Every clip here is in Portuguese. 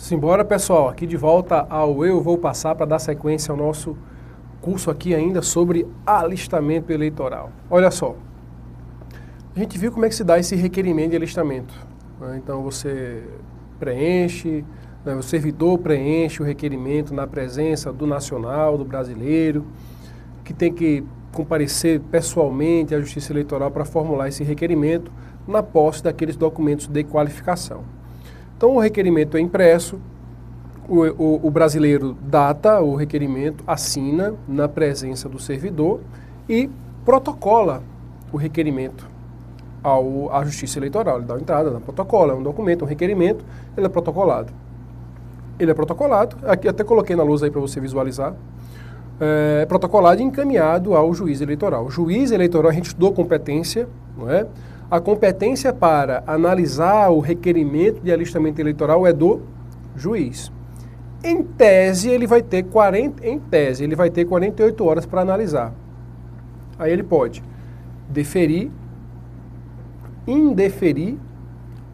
Simbora, pessoal, aqui de volta ao Eu Vou Passar para dar sequência ao nosso curso aqui ainda sobre alistamento eleitoral. Olha só, a gente viu como é que se dá esse requerimento de alistamento, né? Então você preenche, né, o servidor preenche o requerimento na presença do nacional, do brasileiro, que tem que comparecer pessoalmente à Justiça Eleitoral para formular esse requerimento na posse daqueles documentos de qualificação. Então o requerimento é impresso, o brasileiro data o requerimento, assina na presença do servidor e protocola o requerimento à Justiça Eleitoral. Ele dá uma entrada, dá protocola, é um documento, um requerimento, ele é protocolado. Ele é protocolado, aqui até coloquei na lousa aí para você visualizar, é protocolado e encaminhado ao juiz eleitoral. O juiz eleitoral, a gente estudou competência, não é? A competência para analisar o requerimento de alistamento eleitoral é do juiz. Em tese, ele vai ter 48 horas para analisar. Aí ele pode deferir, indeferir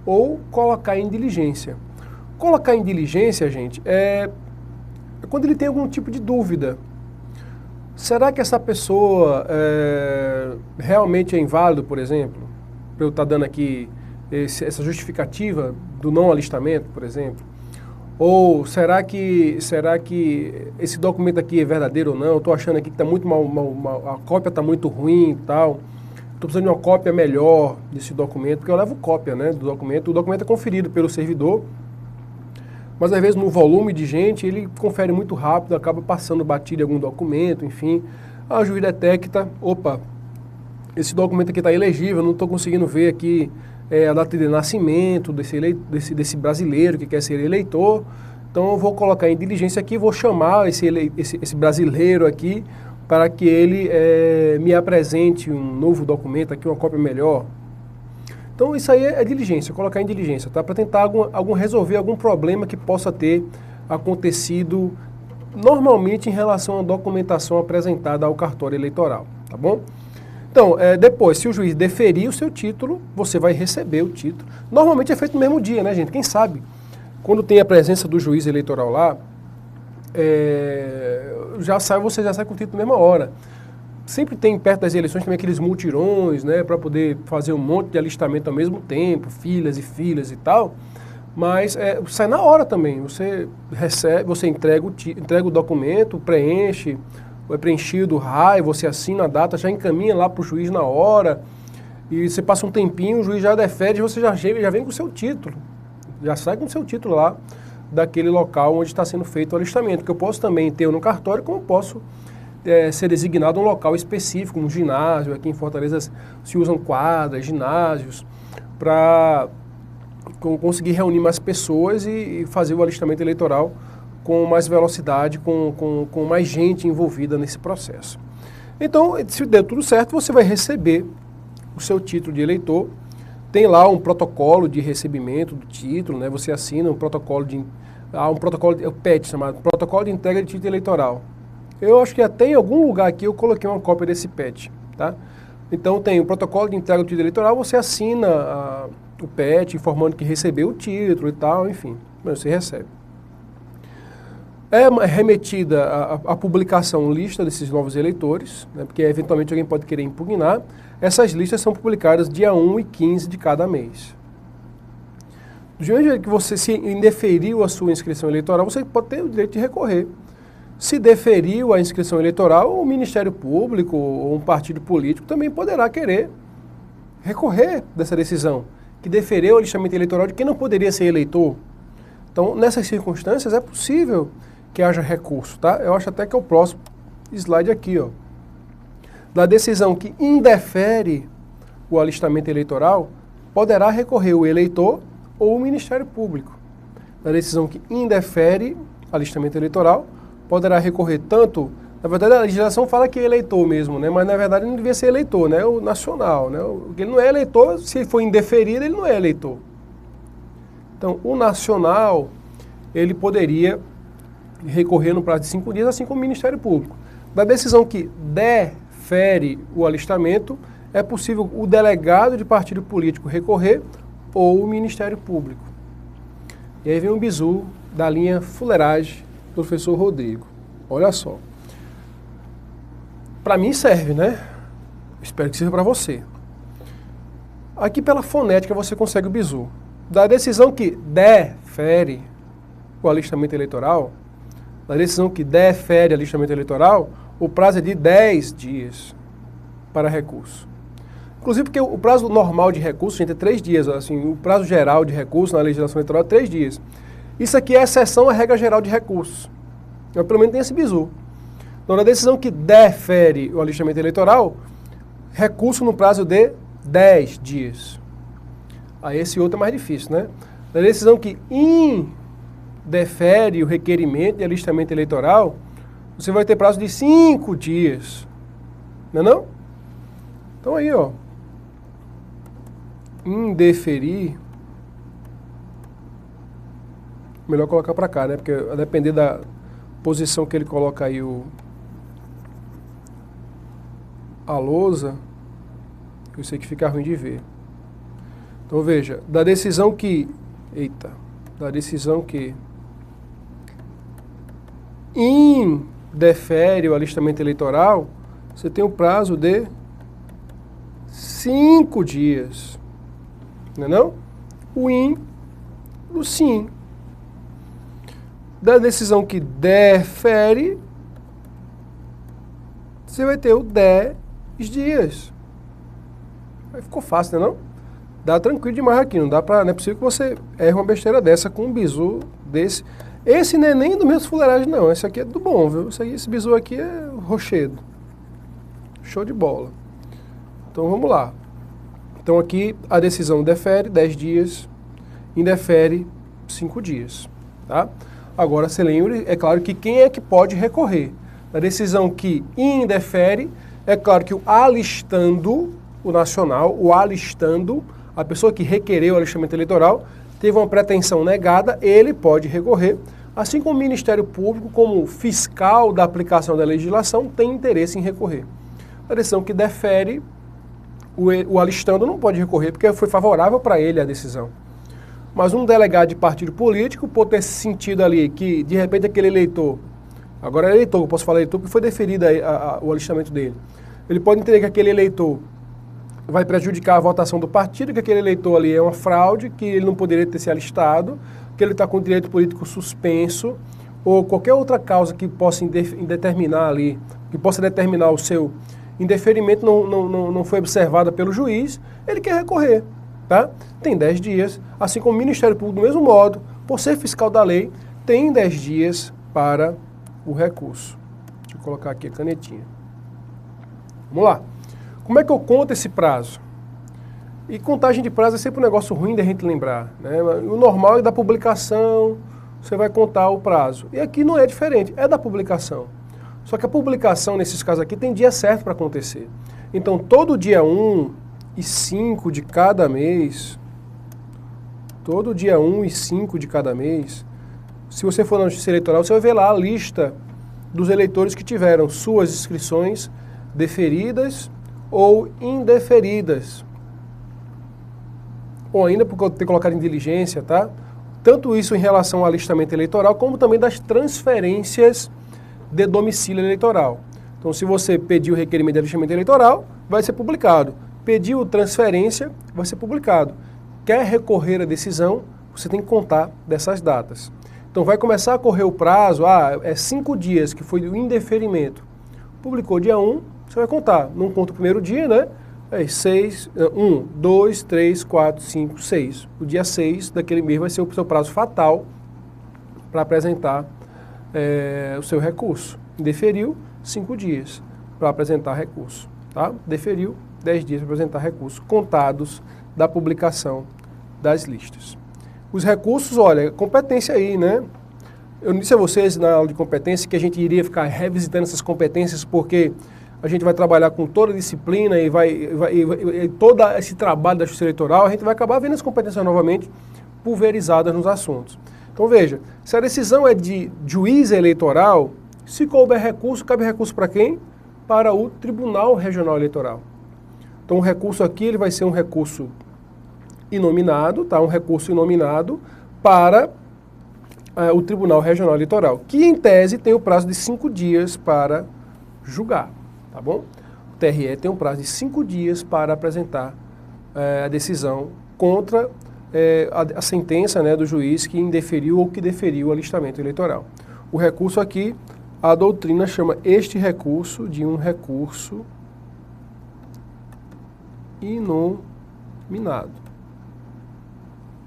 ou colocar em diligência. Colocar em diligência, gente, é quando ele tem algum tipo de dúvida. Será que essa pessoa realmente é inválido, por exemplo? Para eu estar dando aqui essa justificativa do não alistamento, por exemplo? Ou será que esse documento aqui é verdadeiro ou não? Estou achando aqui que está muito a cópia está muito ruim e tal. Estou precisando de uma cópia melhor desse documento, porque eu levo cópia, né, do documento. O documento é conferido pelo servidor, mas às vezes no volume de gente ele confere muito rápido, acaba passando batido em algum documento, enfim. A juiz detecta, opa, esse documento aqui está elegível, não estou conseguindo ver aqui a data de nascimento desse brasileiro que quer ser eleitor, então eu vou colocar em diligência aqui, vou chamar esse brasileiro aqui para que ele me apresente um novo documento aqui, uma cópia melhor. Então isso aí é diligência, colocar em diligência, tá? Para tentar resolver algum problema que possa ter acontecido normalmente em relação à documentação apresentada ao cartório eleitoral, tá bom? Então, depois, se o juiz deferir o seu título, você vai receber o título. Normalmente é feito no mesmo dia, né, gente? Quem sabe? Quando tem a presença do juiz eleitoral lá, você já sai com o título na mesma hora. Sempre tem perto das eleições também aqueles multirões, né, para poder fazer um monte de alistamento ao mesmo tempo, filas e filas e tal. Mas sai na hora também. Você recebe, você entrega o documento, preenche, é preenchido o raio, você assina a data, já encaminha lá para o juiz na hora, e você passa um tempinho, o juiz já defere, você já vem com o seu título, já sai com o seu título lá daquele local onde está sendo feito o alistamento, que eu posso também ter no cartório, como posso ser designado um local específico, um ginásio. Aqui em Fortaleza se usam quadras, ginásios, para conseguir reunir mais pessoas e fazer o alistamento eleitoral com mais velocidade, com mais gente envolvida nesse processo. Então, se der tudo certo, você vai receber o seu título de eleitor. Tem lá um protocolo de recebimento do título, né? Você assina um protocolo o PET, chamado Protocolo de Entrega de Título Eleitoral. Eu acho que até em algum lugar aqui eu coloquei uma cópia desse PET, tá? Então tem o protocolo de entrega do título eleitoral, você assina o PET informando que recebeu o título e tal, enfim, você recebe. É remetida a publicação lista desses novos eleitores, né, porque eventualmente alguém pode querer impugnar. Essas listas são publicadas dia 1 e 15 de cada mês. Do jeito que você se indeferiu a sua inscrição eleitoral, você pode ter o direito de recorrer. Se deferiu a inscrição eleitoral, o Ministério Público ou um partido político também poderá querer recorrer dessa decisão, que deferiu o alistamento eleitoral de quem não poderia ser eleitor. Então, nessas circunstâncias, é possível que haja recurso, tá? Eu acho até que é o próximo slide aqui, ó. Da decisão que indefere o alistamento eleitoral, poderá recorrer o eleitor ou o Ministério Público. Da decisão que indefere alistamento eleitoral, poderá recorrer tanto, na verdade a legislação fala que é eleitor mesmo, né? Mas na verdade não devia ser eleitor, né? O nacional, né? Ele não é eleitor, se ele for indeferido, ele não é eleitor. Então, o nacional, ele poderia recorrer no prazo de 5 dias, assim como o Ministério Público. Da decisão que defere o alistamento, é possível o delegado de partido político recorrer ou o Ministério Público. E aí vem um bizu da linha fuleiragem do professor Rodrigo. Olha só. Para mim serve, né? Espero que sirva para você. Aqui pela fonética você consegue o bizu. Da decisão que defere o alistamento eleitoral, da decisão que defere o alistamento eleitoral, o prazo é de 10 dias para recurso. Inclusive porque o prazo normal de recurso, gente, é 3 dias. Assim, o prazo geral de recurso na legislação eleitoral é 3 dias. Isso aqui é exceção à regra geral de recursos. Mas pelo menos tem esse bizu. Então, na decisão que defere o alistamento eleitoral, recurso no prazo de 10 dias. Aí esse outro é mais difícil, né? Na decisão que indefere o requerimento de alistamento eleitoral, você vai ter prazo de 5 dias. Não é não? Então aí, ó. Indeferir. Melhor colocar para cá, né? Porque a depender da posição que ele coloca aí a lousa, eu sei que fica ruim de ver. Então veja, da decisão que indefere o alistamento eleitoral, você tem um prazo de 5 dias. Não é não? O do sim. Da decisão que defere, você vai ter o 10 dias. Aí ficou fácil, não é não? Dá tranquilo demais aqui, não é possível que você erre uma besteira dessa com um bizu desse. Esse não é nem do mesmo fuleiragem, não. Esse aqui é do bom, viu? Esse bizu aqui é rochedo. Show de bola. Então vamos lá. Então aqui a decisão defere 10 dias, indefere 5 dias, tá? Agora você lembre, é claro que quem é que pode recorrer? Na decisão que indefere, é claro que o alistando, o nacional, o alistando, a pessoa que requereu o alistamento eleitoral, teve uma pretensão negada, ele pode recorrer, assim como o Ministério Público, como fiscal da aplicação da legislação, tem interesse em recorrer. A decisão que defere, o alistando não pode recorrer, porque foi favorável para ele a decisão. Mas um delegado de partido político pode ter sentido ali que, de repente, aquele eleitor, agora é eleitor, eu posso falar eleitor porque foi deferido o alistamento dele, ele pode entender que aquele eleitor vai prejudicar a votação do partido, que aquele eleitor ali é uma fraude, que ele não poderia ter se alistado, que ele está com o direito político suspenso, ou qualquer outra causa que possa determinar ali, que possa determinar o seu indeferimento não foi observada pelo juiz, ele quer recorrer, tá? Tem 10 dias, assim como o Ministério Público, do mesmo modo, por ser fiscal da lei, tem 10 dias para o recurso. Deixa eu colocar aqui a canetinha. Vamos lá. Como é que eu conto esse prazo? E contagem de prazo é sempre um negócio ruim da gente lembrar, né? O normal é da publicação, você vai contar o prazo. E aqui não é diferente, é da publicação. Só que a publicação, nesses casos aqui, tem dia certo para acontecer. Então, todo dia 1 e 5 de cada mês, todo dia 1 e 5 de cada mês, se você for na Justiça Eleitoral, você vai ver lá a lista dos eleitores que tiveram suas inscrições deferidas ou indeferidas. Ou ainda por ter colocado em diligência, tá? Tanto isso em relação ao alistamento eleitoral, como também das transferências de domicílio eleitoral. Então, se você pediu o requerimento de alistamento eleitoral, vai ser publicado. Pediu transferência, vai ser publicado. Quer recorrer à decisão, você tem que contar dessas datas. Então, vai começar a correr o prazo, é 5 dias que foi o indeferimento. Publicou dia 1, você vai contar. Não conta o primeiro dia, né? 1, 2, 3, 4, 5, 6. O dia 6 daquele mês vai ser o seu prazo fatal para apresentar o seu recurso. Deferiu, 5 dias para apresentar recurso. Tá? Deferiu, 10 dias para apresentar recurso, contados da publicação das listas. Os recursos, olha, competência aí, né? Eu disse a vocês na aula de competência que a gente iria ficar revisitando essas competências porque a gente vai trabalhar com toda a disciplina e todo esse trabalho da Justiça Eleitoral, a gente vai acabar vendo as competências novamente pulverizadas nos assuntos. Então veja, se a decisão é de juiz eleitoral, se couber recurso, cabe recurso para quem? Para o Tribunal Regional Eleitoral. Então o recurso aqui ele vai ser um recurso inominado, tá? Um recurso inominado para o Tribunal Regional Eleitoral, que em tese tem o prazo de 5 dias para julgar, tá bom? O TRE tem um prazo de 5 dias para apresentar a decisão contra a sentença, né, do juiz que indeferiu ou que deferiu o alistamento eleitoral. O recurso aqui, a doutrina chama este recurso de um recurso inominado.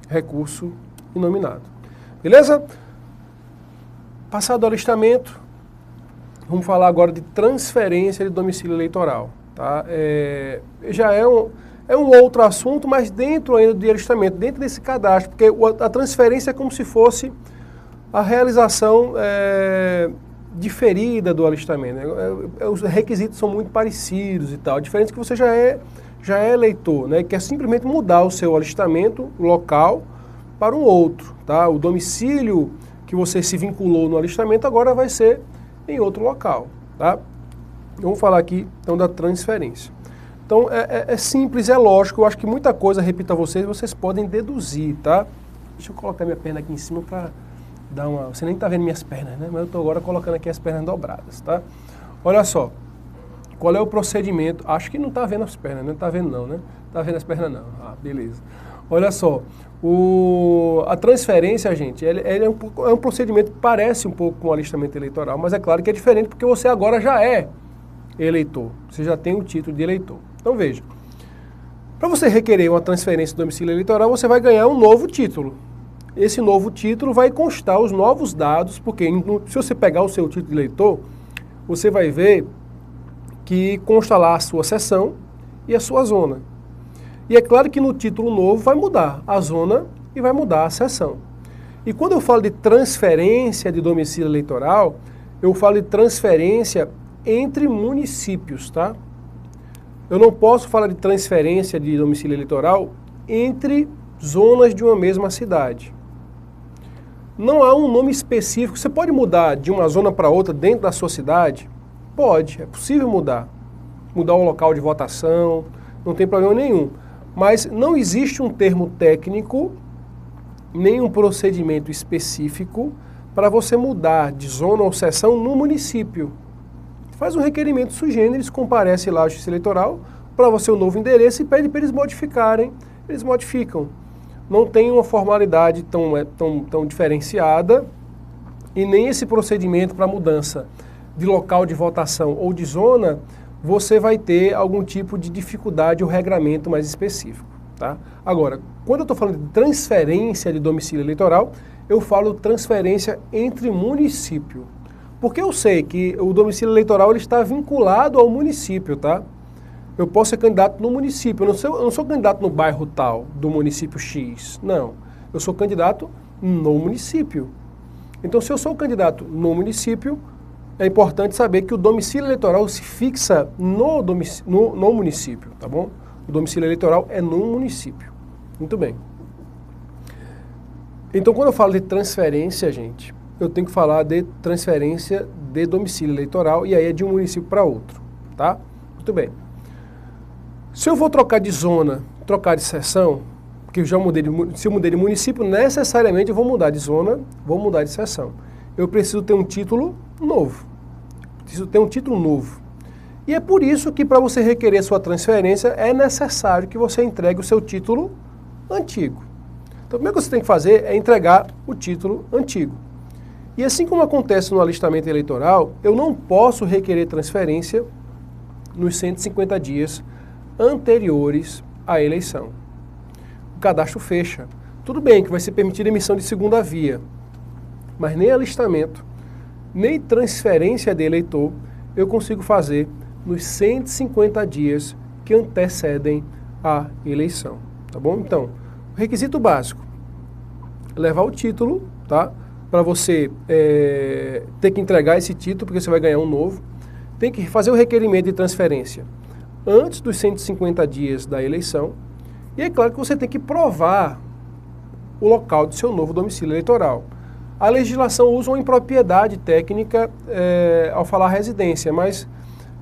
Recurso inominado. Beleza? Passado o alistamento, vamos falar agora de transferência de domicílio eleitoral. Tá? Já é um outro assunto, mas dentro ainda do alistamento, dentro desse cadastro, porque a transferência é como se fosse a realização diferida do alistamento. Os requisitos são muito parecidos e tal. A diferença é que você já é eleitor, né? Quer simplesmente mudar o seu alistamento local para um outro. Tá? O domicílio que você se vinculou no alistamento agora vai ser em outro local. Tá? Vamos falar aqui então da transferência. Então é simples, é lógico, eu acho que muita coisa, repito a vocês podem deduzir, tá? Deixa eu colocar minha perna aqui em cima para dar uma... Você nem está vendo minhas pernas, né? Mas eu estou agora colocando aqui as pernas dobradas, tá? Olha só, qual é o procedimento? Acho que não está vendo as pernas, não está vendo não, né? Está vendo as pernas não, beleza. Olha só, a transferência, gente, ele é um procedimento que parece um pouco com o alistamento eleitoral, mas é claro que é diferente porque você agora já é eleitor, você já tem o título de eleitor. Então veja, para você requerer uma transferência de domicílio eleitoral, você vai ganhar um novo título. Esse novo título vai constar os novos dados, porque se você pegar o seu título de eleitor, você vai ver que consta lá a sua seção e a sua zona. E é claro que no título novo vai mudar a zona e vai mudar a seção. E quando eu falo de transferência de domicílio eleitoral, eu falo de transferência entre municípios, tá? Eu não posso falar de transferência de domicílio eleitoral entre zonas de uma mesma cidade. Não há um nome específico. Você pode mudar de uma zona para outra dentro da sua cidade? Pode, é possível mudar. Mudar o local de votação, não tem problema nenhum. Mas não existe um termo técnico, nem um procedimento específico para você mudar de zona ou seção no município. Faz um requerimento sui generis, comparece lá à Justiça Eleitoral, prova seu novo endereço e pede para eles modificarem. Eles modificam. Não tem uma formalidade tão diferenciada e nem esse procedimento para mudança de local de votação ou de zona, você vai ter algum tipo de dificuldade ou regramento mais específico. Tá? Agora, quando eu estou falando de transferência de domicílio eleitoral, eu falo transferência entre município. Porque eu sei que o domicílio eleitoral ele está vinculado ao município, tá? Eu posso ser candidato no município, eu não sou candidato no bairro tal, do município X, não. Eu sou candidato no município. Então, se eu sou candidato no município, é importante saber que o domicílio eleitoral se fixa no município, tá bom? O domicílio eleitoral é no município. Muito bem. Então, quando eu falo de transferência, gente, eu tenho que falar de transferência de domicílio eleitoral e aí é de um município para outro, tá? Muito bem. Se eu vou trocar de zona, trocar de seção, porque se eu mudei de município, necessariamente eu vou mudar de zona, vou mudar de seção. Eu preciso ter um título novo. Preciso ter um título novo. E é por isso que para você requerer sua transferência é necessário que você entregue o seu título antigo. Então, o primeiro que você tem que fazer é entregar o título antigo. E assim como acontece no alistamento eleitoral, eu não posso requerer transferência nos 150 dias anteriores à eleição. O cadastro fecha. Tudo bem que vai ser permitida a emissão de segunda via, mas nem alistamento, nem transferência de eleitor eu consigo fazer nos 150 dias que antecedem a eleição. Tá bom? Então, o requisito básico, levar o título, tá? Para você ter que entregar esse título, porque você vai ganhar um novo. Tem que fazer o requerimento de transferência antes dos 150 dias da eleição. E é claro que você tem que provar o local do seu novo domicílio eleitoral. A legislação usa uma impropriedade técnica ao falar residência, mas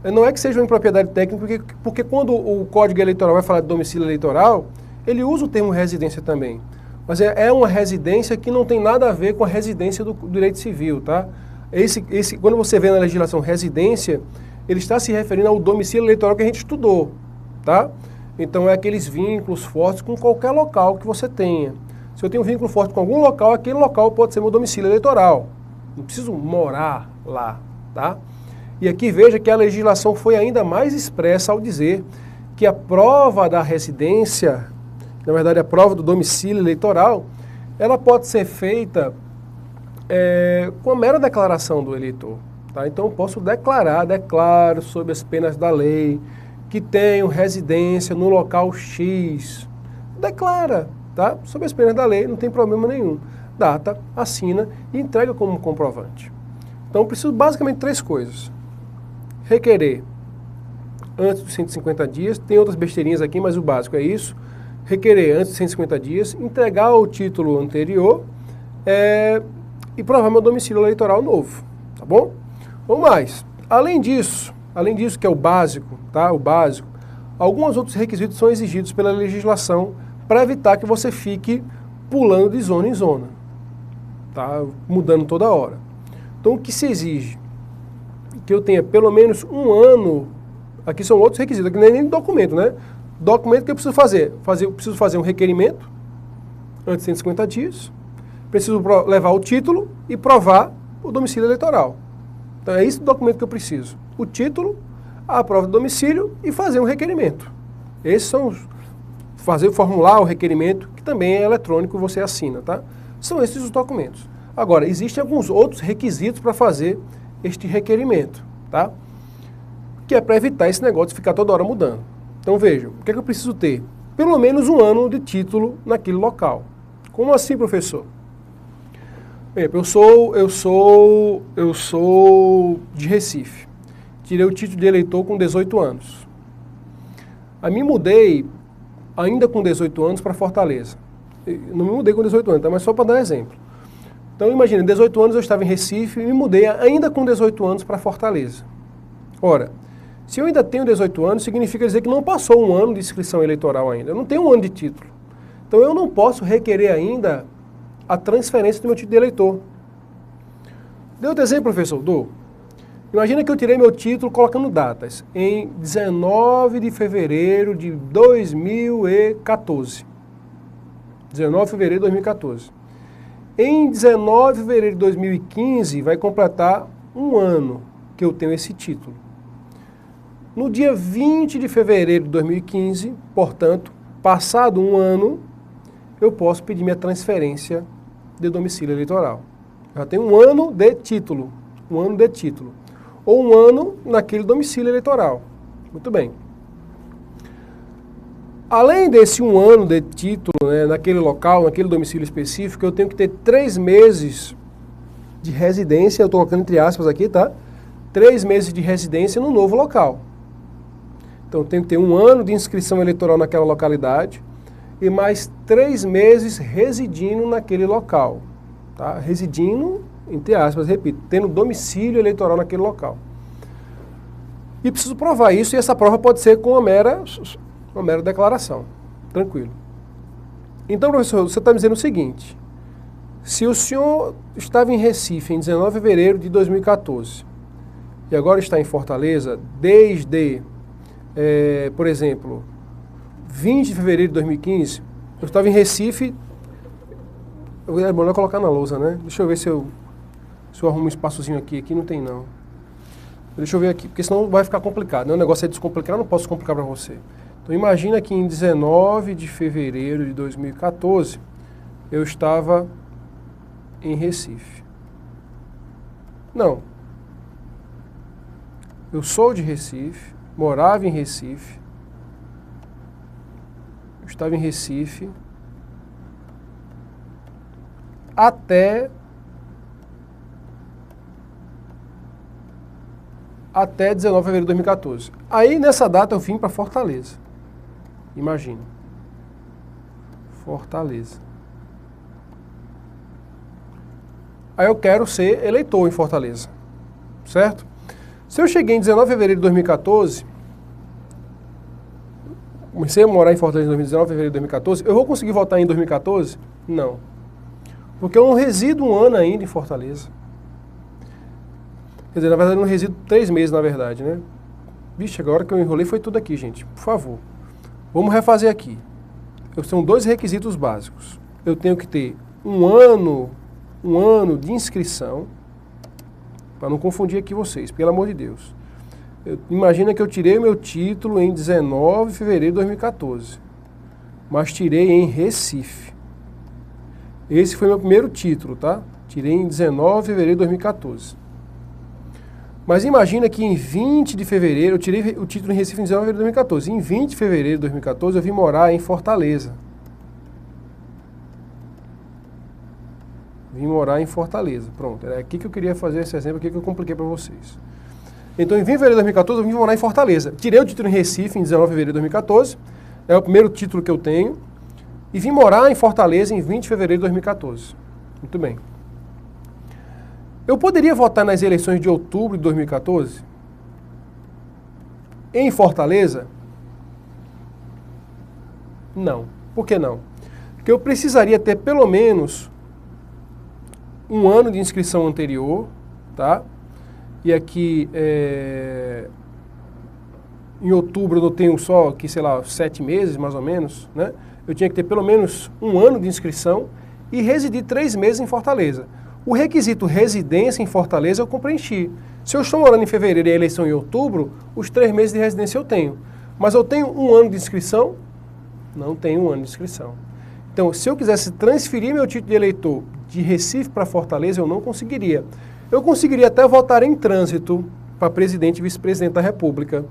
não é que seja uma impropriedade técnica, porque quando o Código Eleitoral vai falar de domicílio eleitoral, ele usa o termo residência também. Mas é uma residência que não tem nada a ver com a residência do direito civil, tá? Quando você vê na legislação residência, ele está se referindo ao domicílio eleitoral que a gente estudou, tá? Então é aqueles vínculos fortes com qualquer local que você tenha. Se eu tenho um vínculo forte com algum local, aquele local pode ser meu domicílio eleitoral. Não preciso morar lá, tá? E aqui veja que a legislação foi ainda mais expressa ao dizer que a prova da residência, na verdade a prova do domicílio eleitoral, ela pode ser feita com a mera declaração do eleitor. Tá? Então eu posso declaro sob as penas da lei, que tenho residência no local X. Declara, tá? Sob as penas da lei, não tem problema nenhum. Data, assina e entrega como comprovante. Então eu preciso basicamente 3 coisas. Requerer antes dos 150 dias, tem outras besteirinhas aqui, mas o básico é isso. Requerer antes dos 150 dias, entregar o título anterior e provar meu domicílio eleitoral novo, tá bom? Ou mais, além disso que é o básico, tá? O básico, alguns outros requisitos são exigidos pela legislação para evitar que você fique pulando de zona em zona, tá? Mudando toda hora. Então o que se exige? Que eu tenha pelo menos 1 ano, aqui são outros requisitos, aqui não é nem documento, né? Documento que eu preciso fazer. Eu preciso fazer um requerimento antes de 150 dias, preciso levar o título e provar o domicílio eleitoral. Então é esse documento que eu preciso. O título, a prova do domicílio e fazer um requerimento. Esses são fazer o formular, o requerimento, que também é eletrônico, você assina, tá? São esses os documentos. Agora, existem alguns outros requisitos para fazer este requerimento, tá? Que é para evitar esse negócio de ficar toda hora mudando. Então vejam, o que é que eu preciso ter? Pelo menos 1 ano de título naquele local. Como assim, professor? Eu sou de Recife. Tirei o título de eleitor com 18 anos. Aí me mudei ainda com 18 anos para Fortaleza. Não me mudei com 18 anos, tá? Mas só para dar exemplo. Então imagina, 18 anos eu estava em Recife e me mudei ainda com 18 anos para Fortaleza. Ora, se eu ainda tenho 18 anos, significa dizer que não passou 1 ano de inscrição eleitoral ainda. Eu não tenho 1 ano de título. Então eu não posso requerer ainda a transferência do meu título de eleitor. Deu outro exemplo, professor? Dou. Imagina que eu tirei meu título colocando datas em 19 de fevereiro de 2014. 19 de fevereiro de 2014. Em 19 de fevereiro de 2015 vai completar 1 ano que eu tenho esse título. No dia 20 de fevereiro de 2015, portanto, passado 1 ano, eu posso pedir minha transferência de domicílio eleitoral. Já tenho 1 ano de título. 1 ano de título. Ou 1 ano naquele domicílio eleitoral. Muito bem. Além desse 1 ano de título, né, naquele local, naquele domicílio específico, eu tenho que ter 3 meses de residência, eu estou colocando entre aspas aqui, tá? 3 meses de residência no novo local. Então eu tenho que ter 1 ano de inscrição eleitoral naquela localidade e mais 3 meses residindo naquele local. Tá? Residindo, entre aspas, repito, tendo domicílio eleitoral naquele local. E preciso provar isso, e essa prova pode ser com uma mera declaração. Tranquilo. Então, professor, você está me dizendo o seguinte: se o senhor estava em Recife em 19 de fevereiro de 2014 e agora está em Fortaleza desde, por exemplo, 20 de fevereiro de 2015, eu estava em Recife. É bom não colocar na lousa, né? Deixa eu ver se eu arrumo um espaçozinho aqui. Aqui não tem, não. Deixa eu ver aqui, porque senão vai ficar complicado, né? O negócio é descomplicar, eu não posso complicar para você. Então imagina que em 19 de fevereiro de 2014, eu estava em Recife. Não. Eu sou de Recife, morava em Recife, eu estava em Recife até 19 de fevereiro de 2014. Aí, nessa data, eu vim para Fortaleza. Imagina. Fortaleza. Aí eu quero ser eleitor em Fortaleza. Certo? Se eu cheguei em 19 de fevereiro de 2014, comecei a morar em Fortaleza em 2019, fevereiro de 2014, eu vou conseguir votar em 2014? Não. Porque eu não resido um ano ainda em Fortaleza. Quer dizer, na verdade eu não resido 3 meses, na verdade, né? Vixe, agora que eu enrolei foi tudo aqui, gente. Por favor. Vamos refazer aqui. São 2 requisitos básicos. Eu tenho que ter um ano de inscrição, para não confundir aqui vocês, pelo amor de Deus. Imagina que eu tirei o meu título em 19 de fevereiro de 2014, mas tirei em Recife. Esse foi meu primeiro título, tá? Tirei em 19 de fevereiro de 2014. Mas imagina que em 20 de fevereiro, eu tirei o título em Recife em 19 de fevereiro de 2014. Em 20 de fevereiro de 2014, eu vim morar em Fortaleza. Vim morar em Fortaleza. Pronto, era aqui que eu queria fazer esse exemplo aqui que eu compliquei para vocês. Então, em 20 de fevereiro de 2014, eu vim morar em Fortaleza. Tirei o título em Recife em 19 de fevereiro de 2014. É o primeiro título que eu tenho. E vim morar em Fortaleza em 20 de fevereiro de 2014. Muito bem. Eu poderia votar nas eleições de outubro de 2014? Em Fortaleza? Não. Por que não? Porque eu precisaria ter pelo menos um ano de inscrição anterior, tá? E aqui, em outubro eu tenho só, aqui, sei lá, 7 meses, mais ou menos, né? Eu tinha que ter pelo menos um ano de inscrição e residir 3 meses em Fortaleza. O requisito residência em Fortaleza eu preenchi. Se eu estou morando em fevereiro e a eleição em outubro, os 3 meses de residência eu tenho. Mas eu tenho um ano de inscrição? Não tenho um ano de inscrição. Então, se eu quisesse transferir meu título de eleitor de Recife para Fortaleza, eu não conseguiria. Eu conseguiria até votar em trânsito para presidente e vice-presidente da República,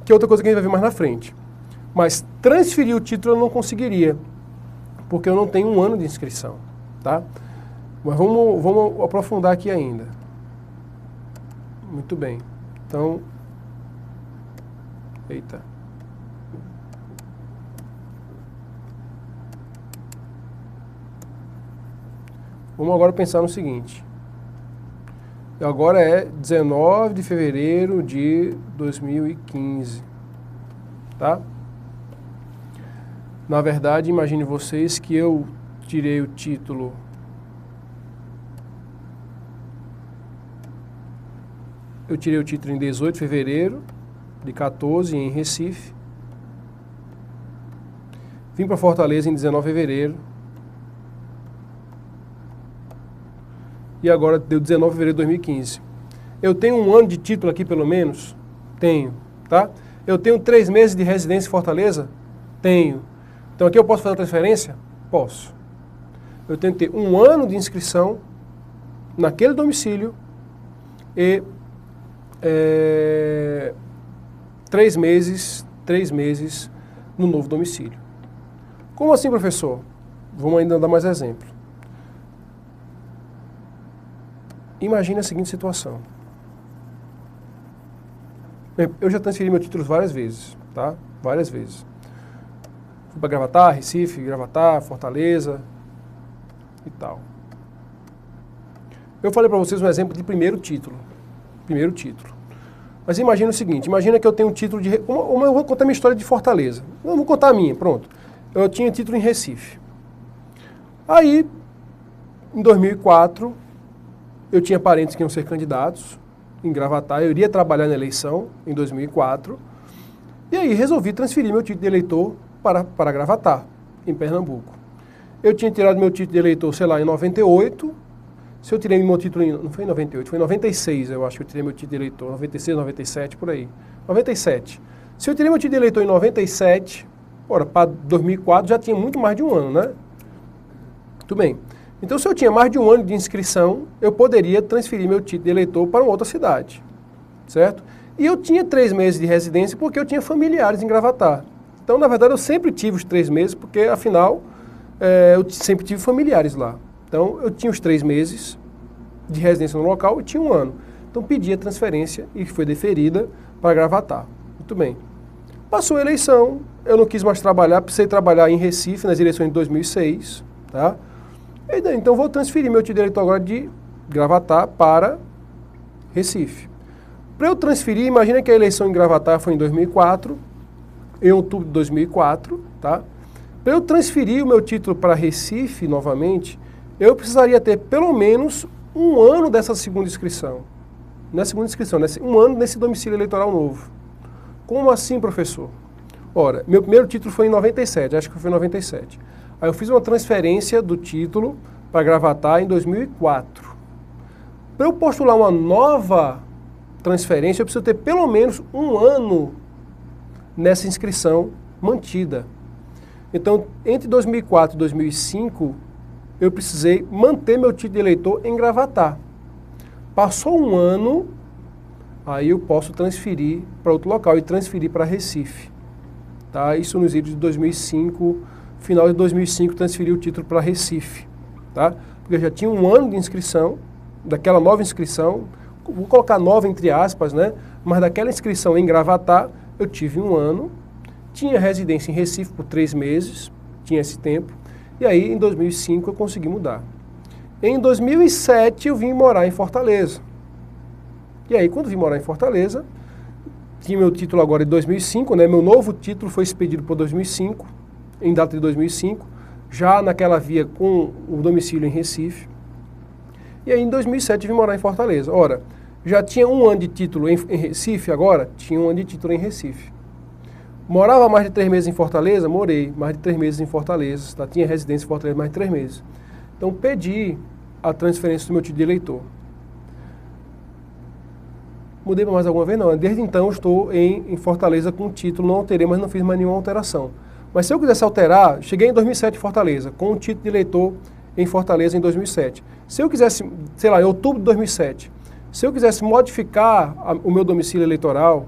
que é outra coisa que a gente vai ver mais na frente. Mas transferir o título eu não conseguiria, porque eu não tenho um ano de inscrição, tá? Mas vamos aprofundar aqui ainda. Muito bem. Então, eita. Vamos agora pensar no seguinte. Agora é 19 de fevereiro de 2015, tá? Na verdade, imagine vocês que eu tirei o título em 18 de fevereiro de 14 em Recife. Vim para Fortaleza em 19 de fevereiro. E agora deu 19 de fevereiro de 2015. Eu tenho um ano de título aqui, pelo menos? Tenho, tá? Eu tenho 3 meses de residência em Fortaleza? Tenho. Então aqui eu posso fazer a transferência? Posso. Eu tenho que ter um ano de inscrição naquele domicílio e 3 meses no novo domicílio. Como assim, professor? Vamos ainda dar mais exemplo. Imagine a seguinte situação. Eu já transferi meus títulos várias vezes, tá? Várias vezes. Fui para Gravatar, Recife, Gravatar, Fortaleza e tal. Eu falei para vocês um exemplo de primeiro título. Primeiro título. Mas imagina o seguinte, imagina que eu tenho um título de... Eu vou contar minha história de Fortaleza. Eu vou contar a minha, pronto. Eu tinha título em Recife. Aí, em 2004, eu tinha parentes que iam ser candidatos em Gravatar. Eu iria trabalhar na eleição em 2004. E aí resolvi transferir meu título de eleitor para Gravatar, em Pernambuco. Eu tinha tirado meu título de eleitor, sei lá, em 98. Se eu tirei meu título em... Não foi em 98, foi em 96, eu acho que eu tirei meu título de eleitor. 96, 97, por aí. 97. Se eu tirei meu título de eleitor em 97, ora, para 2004 já tinha muito mais de um ano, né? Muito bem. Então, se eu tinha mais de um ano de inscrição, eu poderia transferir meu título de eleitor para uma outra cidade, certo? E eu tinha 3 meses de residência porque eu tinha familiares em Gravatar. Então, na verdade, eu sempre tive os 3 meses porque, afinal, eu sempre tive familiares lá. Então, eu tinha os 3 meses de residência no local e tinha um ano. Então, pedi a transferência e foi deferida para Gravatar. Muito bem. Passou a eleição, eu não quis mais trabalhar, precisei trabalhar em Recife nas eleições de 2006, tá? Então, vou transferir meu título de eleitor agora de Gravatar para Recife. Para eu transferir, imagina que a eleição em Gravatar foi em 2004, em outubro de 2004, tá? Para eu transferir o meu título para Recife novamente, eu precisaria ter pelo menos um ano dessa segunda inscrição. Não é segunda inscrição, né? Um ano nesse domicílio eleitoral novo. Como assim, professor? Ora, meu primeiro título foi em 97, acho que foi em 97. Aí eu fiz uma transferência do título para Gravatá em 2004. Para eu postular uma nova transferência, eu preciso ter pelo menos um ano nessa inscrição mantida. Então, entre 2004 e 2005, eu precisei manter meu título de eleitor em Gravatá. Passou um ano, aí eu posso transferir para outro local e transferir para Recife. Tá? Isso nos idos de 2005, final de 2005, transferi o título para Recife. Tá? Porque eu já tinha um ano de inscrição, daquela nova inscrição, vou colocar nova entre aspas, né? Mas daquela inscrição em Gravatá, eu tive um ano, tinha residência em Recife por 3 meses, tinha esse tempo, e aí em 2005 eu consegui mudar. Em 2007 eu vim morar em Fortaleza. E aí quando vim morar em Fortaleza, tinha meu título agora em 2005, né? Meu novo título foi expedido por 2005, em data de 2005, já naquela via com o domicílio em Recife. E aí em 2007 eu vim morar em Fortaleza. Ora, já tinha um ano de título em Recife agora? Tinha um ano de título em Recife. Morava mais de 3 meses em Fortaleza? Morei mais de 3 meses em Fortaleza. Tá? Tinha residência em Fortaleza mais de 3 meses. Então pedi a transferência do meu título de eleitor. Mudei para mais alguma vez? Não. Desde então eu estou em Fortaleza com o título, não alterei, mas não fiz mais nenhuma alteração. Mas se eu quisesse alterar, cheguei em 2007 em Fortaleza, com o título de eleitor em Fortaleza em 2007. Se eu quisesse, sei lá, em outubro de 2007, se eu quisesse modificar o meu domicílio eleitoral,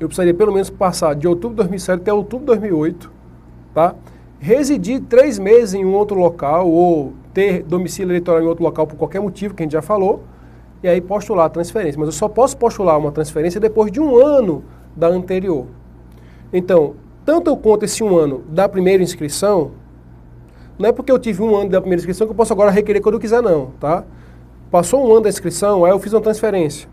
eu precisaria pelo menos passar de outubro de 2007 até outubro de 2008, tá? Residir 3 meses em um outro local ou ter domicílio eleitoral em outro local por qualquer motivo que a gente já falou, e aí postular a transferência. Mas eu só posso postular uma transferência depois de um ano da anterior. Então, tanto eu conto esse um ano da primeira inscrição, não é porque eu tive um ano da primeira inscrição que eu posso agora requerer quando eu quiser, não, tá? Passou um ano da inscrição, aí eu fiz uma transferência.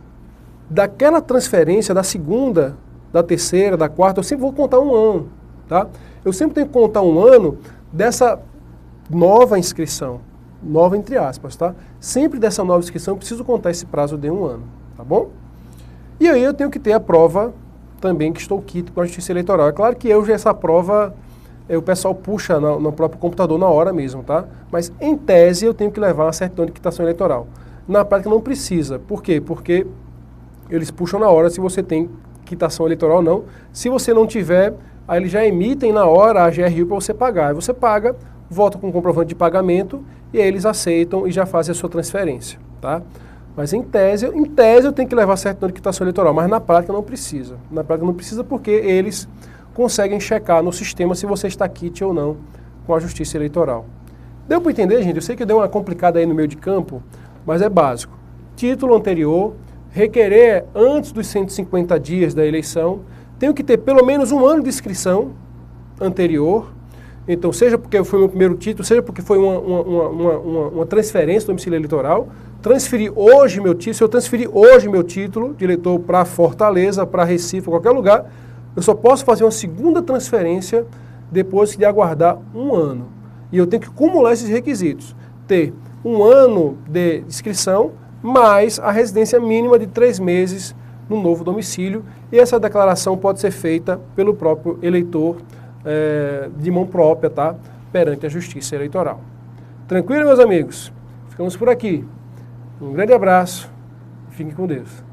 Daquela transferência, da segunda, da terceira, da quarta, eu sempre vou contar um ano, tá? Eu sempre tenho que contar um ano dessa nova inscrição, nova entre aspas, tá? Sempre dessa nova inscrição eu preciso contar esse prazo de um ano, tá bom? E aí eu tenho que ter a prova também que estou quito com a Justiça Eleitoral. É claro que hoje essa prova o pessoal puxa no próprio computador na hora mesmo, tá? Mas em tese eu tenho que levar uma certidão de quitação eleitoral. Na prática não precisa. Por quê? Porque eles puxam na hora se você tem quitação eleitoral ou não. Se você não tiver, aí eles já emitem na hora a GRU para você pagar. Aí você paga, volta com o comprovante de pagamento e aí eles aceitam e já fazem a sua transferência, tá? Mas em tese eu tenho que levar a certidão de quitação eleitoral, mas na prática não precisa. Na prática não precisa porque eles conseguem checar no sistema se você está quite ou não com a Justiça Eleitoral. Deu para entender, gente? Eu sei que deu uma complicada aí no meio de campo, mas é básico. Título anterior, requerer antes dos 150 dias da eleição, tenho que ter pelo menos um ano de inscrição anterior, então seja porque foi o meu primeiro título, seja porque foi uma transferência do domicílio eleitoral, transferir hoje meu título, se eu transferir hoje meu título de eleitor para Fortaleza, para Recife, qualquer lugar, eu só posso fazer uma segunda transferência depois de aguardar um ano. E eu tenho que acumular esses requisitos. Ter um ano de inscrição, mais a residência mínima de 3 meses no novo domicílio. E essa declaração pode ser feita pelo próprio eleitor de mão própria, tá? Perante a Justiça Eleitoral. Tranquilo, meus amigos? Ficamos por aqui. Um grande abraço. Fiquem com Deus.